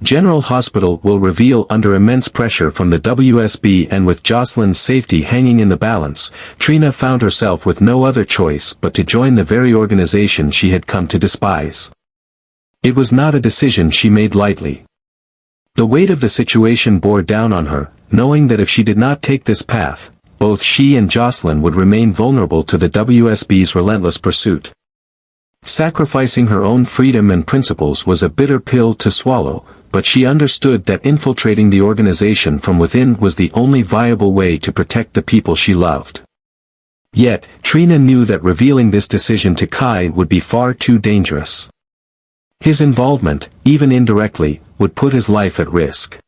General Hospital will reveal under immense pressure from the WSB, and with Josslyn's safety hanging in the balance, Trina found herself with no other choice but to join the very organization she had come to despise. It was not a decision she made lightly. The weight of the situation bore down on her, knowing that if she did not take this path, both she and Josslyn would remain vulnerable to the WSB's relentless pursuit. Sacrificing her own freedom and principles was a bitter pill to swallow, but she understood that infiltrating the organization from within was the only viable way to protect the people she loved. Yet, Trina knew that revealing this decision to Kai would be far too dangerous. His involvement, even indirectly, would put his life at risk.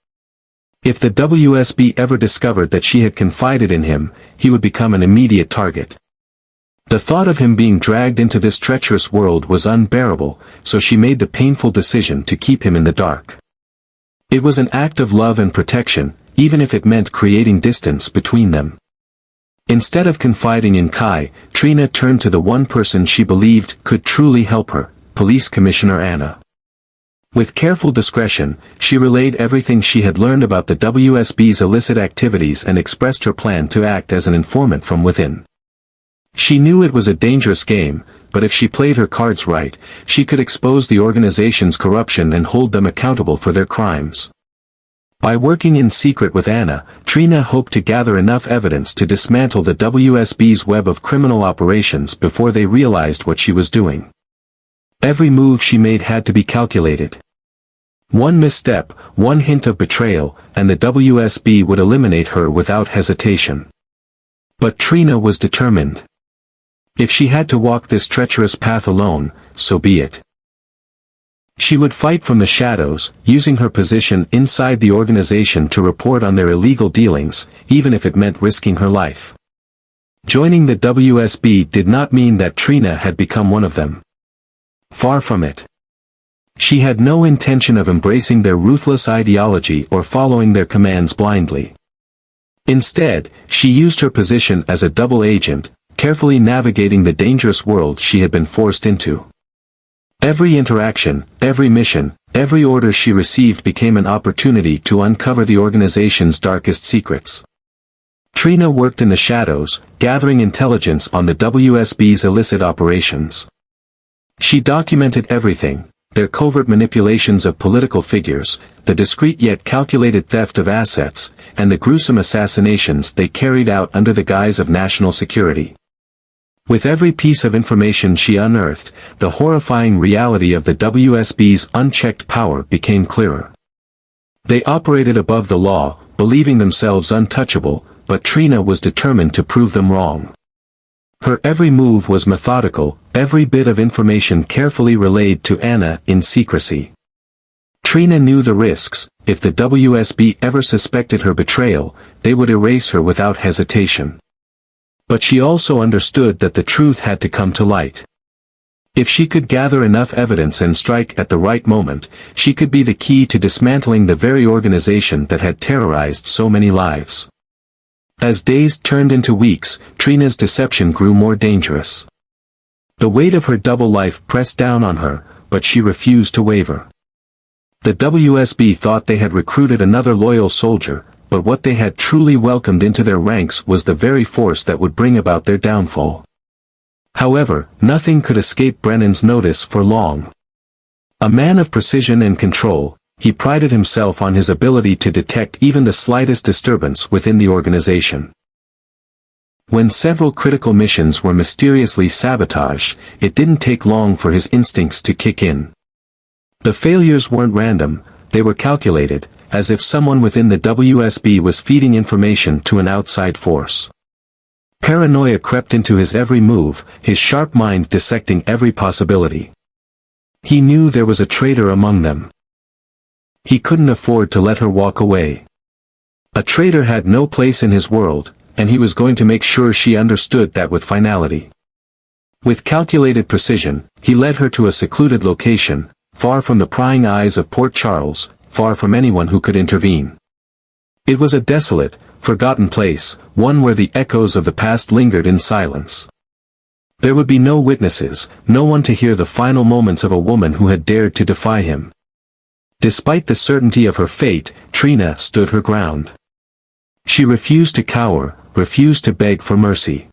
If the WSB ever discovered that she had confided in him, he would become an immediate target. The thought of him being dragged into this treacherous world was unbearable, so she made the painful decision to keep him in the dark. It was an act of love and protection, even if it meant creating distance between them. Instead of confiding in Kai, Trina turned to the one person she believed could truly help her, Police Commissioner Anna. With careful discretion, she relayed everything she had learned about the WSB's illicit activities and expressed her plan to act as an informant from within. She knew it was a dangerous game, but if she played her cards right, she could expose the organization's corruption and hold them accountable for their crimes. By working in secret with Anna, Trina hoped to gather enough evidence to dismantle the WSB's web of criminal operations before they realized what she was doing. Every move she made had to be calculated. One misstep, one hint of betrayal, and the WSB would eliminate her without hesitation. But Trina was determined. If she had to walk this treacherous path alone, so be it. She would fight from the shadows, using her position inside the organization to report on their illegal dealings, even if it meant risking her life. Joining the WSB did not mean that Trina had become one of them. Far from it. She had no intention of embracing their ruthless ideology or following their commands blindly. Instead, she used her position as a double agent, carefully navigating the dangerous world she had been forced into. Every interaction, every mission, every order she received became an opportunity to uncover the organization's darkest secrets. Trina worked in the shadows, gathering intelligence on the WSB's illicit operations. She documented everything: their covert manipulations of political figures, the discreet yet calculated theft of assets, and the gruesome assassinations they carried out under the guise of national security. With every piece of information she unearthed, the horrifying reality of the WSB's unchecked power became clearer. They operated above the law, believing themselves untouchable, but Trina was determined to prove them wrong. Her every move was methodical, every bit of information carefully relayed to Anna in secrecy. Trina knew the risks: if the WSB ever suspected her betrayal, they would erase her without hesitation. But she also understood that the truth had to come to light. If she could gather enough evidence and strike at the right moment, she could be the key to dismantling the very organization that had terrorized so many lives. As days turned into weeks, Trina's deception grew more dangerous. The weight of her double life pressed down on her, but she refused to waver. The WSB thought they had recruited another loyal soldier, but what they had truly welcomed into their ranks was the very force that would bring about their downfall. However, nothing could escape Brennan's notice for long. A man of precision and control, he prided himself on his ability to detect even the slightest disturbance within the organization. When several critical missions were mysteriously sabotaged, it didn't take long for his instincts to kick in. The failures weren't random, they were calculated, as if someone within the WSB was feeding information to an outside force. Paranoia crept into his every move, his sharp mind dissecting every possibility. He knew there was a traitor among them. He couldn't afford to let her walk away. A traitor had no place in his world, and he was going to make sure she understood that with finality. With calculated precision, he led her to a secluded location, far from the prying eyes of Port Charles, far from anyone who could intervene. It was a desolate, forgotten place, one where the echoes of the past lingered in silence. There would be no witnesses, no one to hear the final moments of a woman who had dared to defy him. Despite the certainty of her fate, Trina stood her ground. She refused to cower, refused to beg for mercy.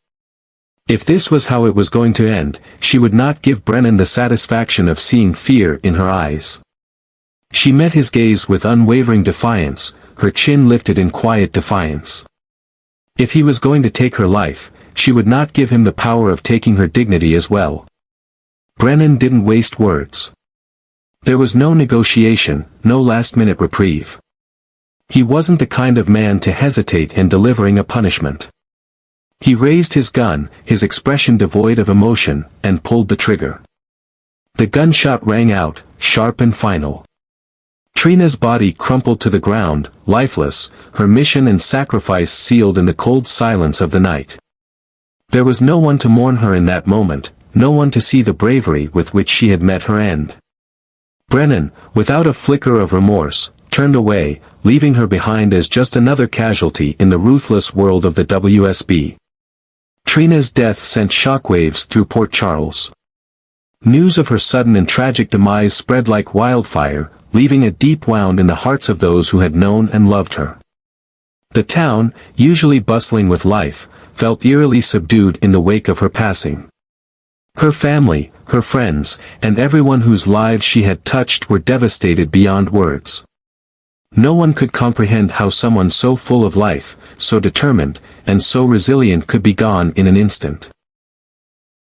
If this was how it was going to end, she would not give Brennan the satisfaction of seeing fear in her eyes. She met his gaze with unwavering defiance, her chin lifted in quiet defiance. If he was going to take her life, she would not give him the power of taking her dignity as well. Brennan didn't waste words. There was no negotiation, no last-minute reprieve. He wasn't the kind of man to hesitate in delivering a punishment. He raised his gun, his expression devoid of emotion, and pulled the trigger. The gunshot rang out, sharp and final. Trina's body crumpled to the ground, lifeless, her mission and sacrifice sealed in the cold silence of the night. There was no one to mourn her in that moment, no one to see the bravery with which she had met her end. Brennan, without a flicker of remorse, turned away, leaving her behind as just another casualty in the ruthless world of the WSB. Trina's death sent shockwaves through Port Charles. News of her sudden and tragic demise spread like wildfire, leaving a deep wound in the hearts of those who had known and loved her. The town, usually bustling with life, felt eerily subdued in the wake of her passing. Her family, her friends, and everyone whose lives she had touched were devastated beyond words. No one could comprehend how someone so full of life, so determined, and so resilient could be gone in an instant.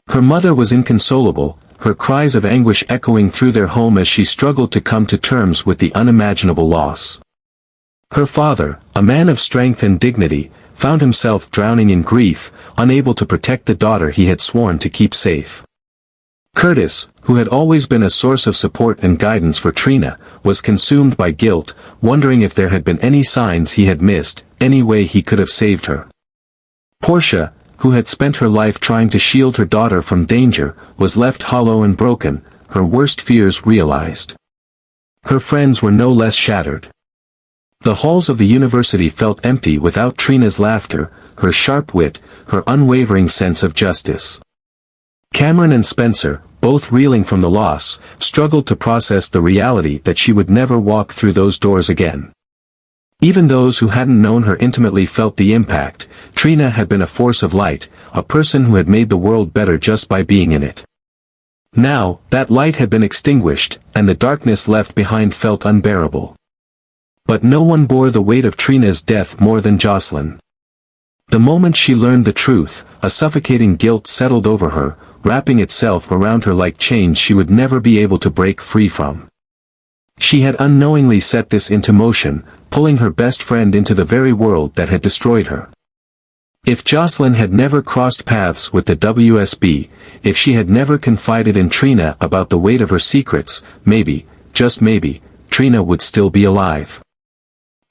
Her mother was inconsolable, her cries of anguish echoing through their home as she struggled to come to terms with the unimaginable loss. Her father, a man of strength and dignity, found himself drowning in grief, unable to protect the daughter he had sworn to keep safe. Curtis, who had always been a source of support and guidance for Trina, was consumed by guilt, wondering if there had been any signs he had missed, any way he could have saved her. Portia, who had spent her life trying to shield her daughter from danger, was left hollow and broken, her worst fears realized. Her friends were no less shattered. The halls of the university felt empty without Trina's laughter, her sharp wit, her unwavering sense of justice. Cameron and Spencer, both reeling from the loss, struggled to process the reality that she would never walk through those doors again. Even those who hadn't known her intimately felt the impact. Trina had been a force of light, a person who had made the world better just by being in it. Now, that light had been extinguished, and the darkness left behind felt unbearable. But no one bore the weight of Trina's death more than Josslyn. The moment she learned the truth, a suffocating guilt settled over her, wrapping itself around her like chains she would never be able to break free from. She had unknowingly set this into motion, pulling her best friend into the very world that had destroyed her. If Josslyn had never crossed paths with the WSB, if she had never confided in Trina about the weight of her secrets, maybe, just maybe, Trina would still be alive.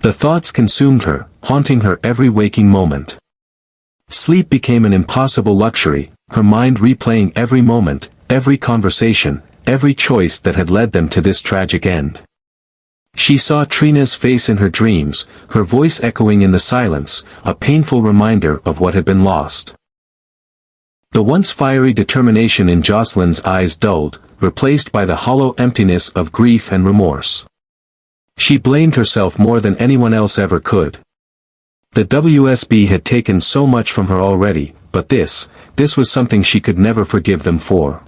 The thoughts consumed her, haunting her every waking moment. Sleep became an impossible luxury, her mind replaying every moment, every conversation, every choice that had led them to this tragic end. She saw Trina's face in her dreams, her voice echoing in the silence, a painful reminder of what had been lost. The once fiery determination in Josslyn's eyes dulled, replaced by the hollow emptiness of grief and remorse. She blamed herself more than anyone else ever could. The WSB had taken so much from her already, but this was something she could never forgive them for.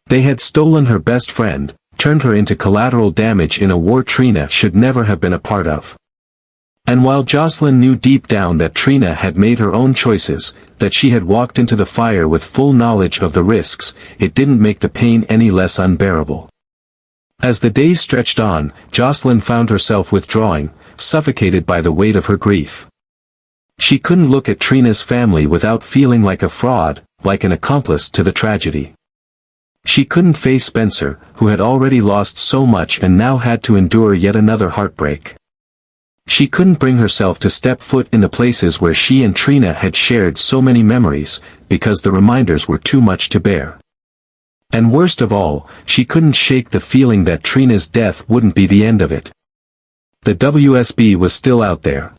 They had stolen her best friend, turned her into collateral damage in a war Trina should never have been a part of. And while Josslyn knew deep down that Trina had made her own choices, that she had walked into the fire with full knowledge of the risks, it didn't make the pain any less unbearable. As the days stretched on, Josslyn found herself withdrawing, suffocated by the weight of her grief. She couldn't look at Trina's family without feeling like a fraud, like an accomplice to the tragedy. She couldn't face Spencer, who had already lost so much and now had to endure yet another heartbreak. She couldn't bring herself to step foot in the places where she and Trina had shared so many memories, because the reminders were too much to bear. And worst of all, she couldn't shake the feeling that Trina's death wouldn't be the end of it. The WSB was still out there.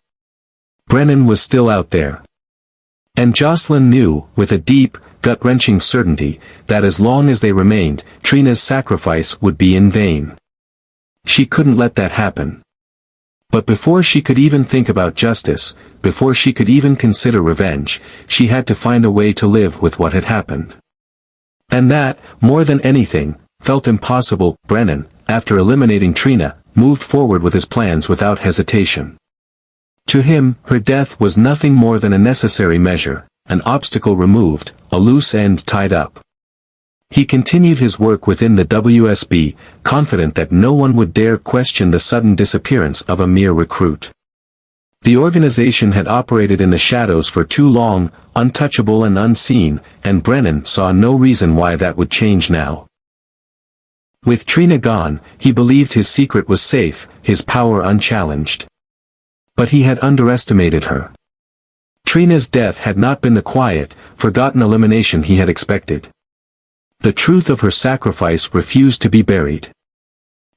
Brennan was still out there. And Josslyn knew, with a deep, gut-wrenching certainty, that as long as they remained, Trina's sacrifice would be in vain. She couldn't let that happen. But before she could even think about justice, before she could even consider revenge, she had to find a way to live with what had happened. And that, more than anything, felt impossible. Brennan, after eliminating Trina, moved forward with his plans without hesitation. To him, her death was nothing more than a necessary measure, an obstacle removed, a loose end tied up. He continued his work within the WSB, confident that no one would dare question the sudden disappearance of a mere recruit. The organization had operated in the shadows for too long, untouchable and unseen, and Brennan saw no reason why that would change now. With Trina gone, he believed his secret was safe, his power unchallenged. But he had underestimated her. Trina's death had not been the quiet, forgotten elimination he had expected. The truth of her sacrifice refused to be buried.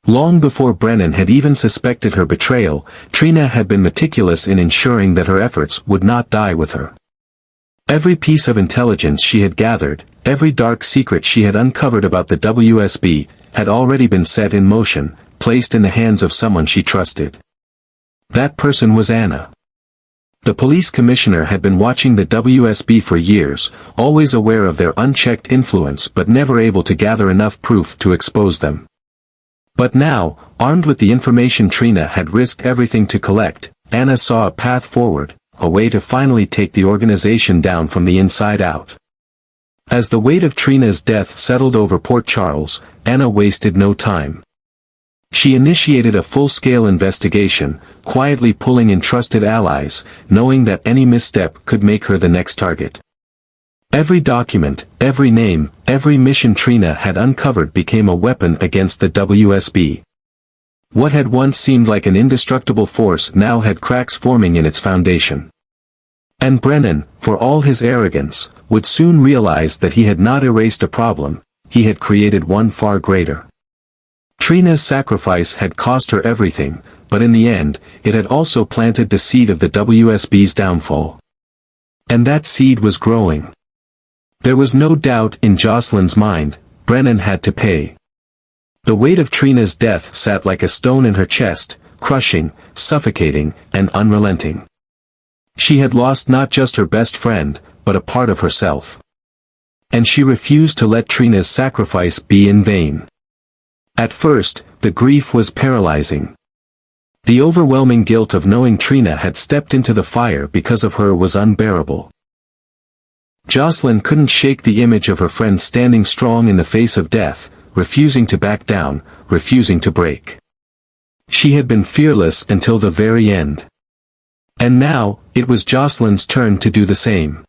Long before Brennan had even suspected her betrayal, Trina had been meticulous in ensuring that her efforts would not die with her. Every piece of intelligence she had gathered, every dark secret she had uncovered about the WSB, had already been set in motion, placed in the hands of someone she trusted. That person was Anna. The police commissioner had been watching the WSB for years, always aware of their unchecked influence but never able to gather enough proof to expose them. But now, armed with the information Trina had risked everything to collect, Anna saw a path forward, a way to finally take the organization down from the inside out. As the weight of Trina's death settled over Port Charles, Anna wasted no time. She initiated a full-scale investigation, quietly pulling in trusted allies, knowing that any misstep could make her the next target. Every document, every name, every mission Trina had uncovered became a weapon against the WSB. What had once seemed like an indestructible force now had cracks forming in its foundation. And Brennan, for all his arrogance, would soon realize that he had not erased a problem, he had created one far greater. Trina's sacrifice had cost her everything, but in the end, it had also planted the seed of the WSB's downfall. And that seed was growing. There was no doubt in Josslyn's mind, Brennan had to pay. The weight of Trina's death sat like a stone in her chest, crushing, suffocating, and unrelenting. She had lost not just her best friend, but a part of herself. And she refused to let Trina's sacrifice be in vain. At first, the grief was paralyzing. The overwhelming guilt of knowing Trina had stepped into the fire because of her was unbearable. Josslyn couldn't shake the image of her friend standing strong in the face of death, refusing to back down, refusing to break. She had been fearless until the very end. And now, it was Josslyn's turn to do the same.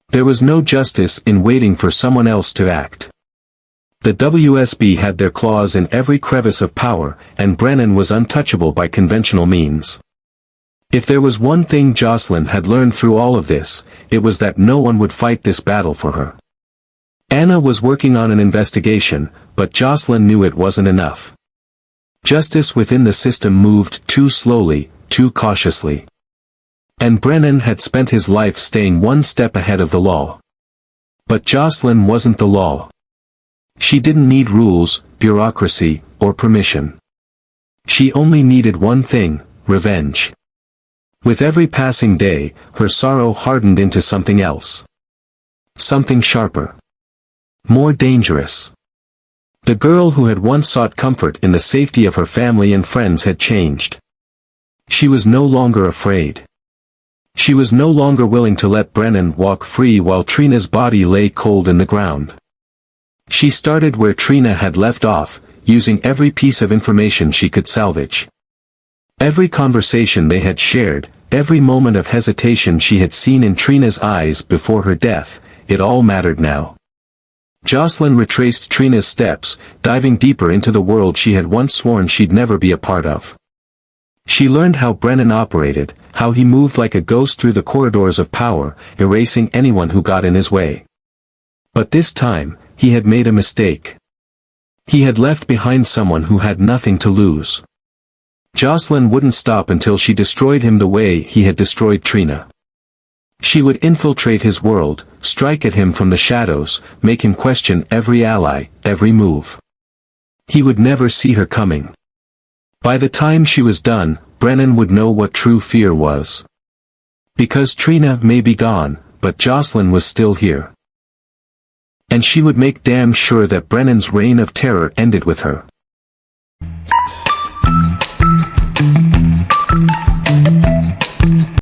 There was no justice in waiting for someone else to act. The WSB had their claws in every crevice of power, and Brennan was untouchable by conventional means. If there was one thing Josslyn had learned through all of this, it was that no one would fight this battle for her. Anna was working on an investigation, but Josslyn knew it wasn't enough. Justice within the system moved too slowly, too cautiously. And Brennan had spent his life staying one step ahead of the law. But Josslyn wasn't the law. She didn't need rules, bureaucracy, or permission. She only needed one thing, revenge. With every passing day, her sorrow hardened into something else. Something sharper. More dangerous. The girl who had once sought comfort in the safety of her family and friends had changed. She was no longer afraid. She was no longer willing to let Brennan walk free while Trina's body lay cold in the ground. She started where Trina had left off, using every piece of information she could salvage. Every conversation they had shared, every moment of hesitation she had seen in Trina's eyes before her death, it all mattered now. Josslyn retraced Trina's steps, diving deeper into the world she had once sworn she'd never be a part of. She learned how Brennan operated, how he moved like a ghost through the corridors of power, erasing anyone who got in his way. But this time, he had made a mistake. He had left behind someone who had nothing to lose. Josslyn wouldn't stop until she destroyed him the way he had destroyed Trina. She would infiltrate his world, strike at him from the shadows, make him question every ally, every move. He would never see her coming. By the time she was done, Brennan would know what true fear was. Because Trina may be gone, but Josslyn was still here. And she would make damn sure that Brennan's reign of terror ended with her.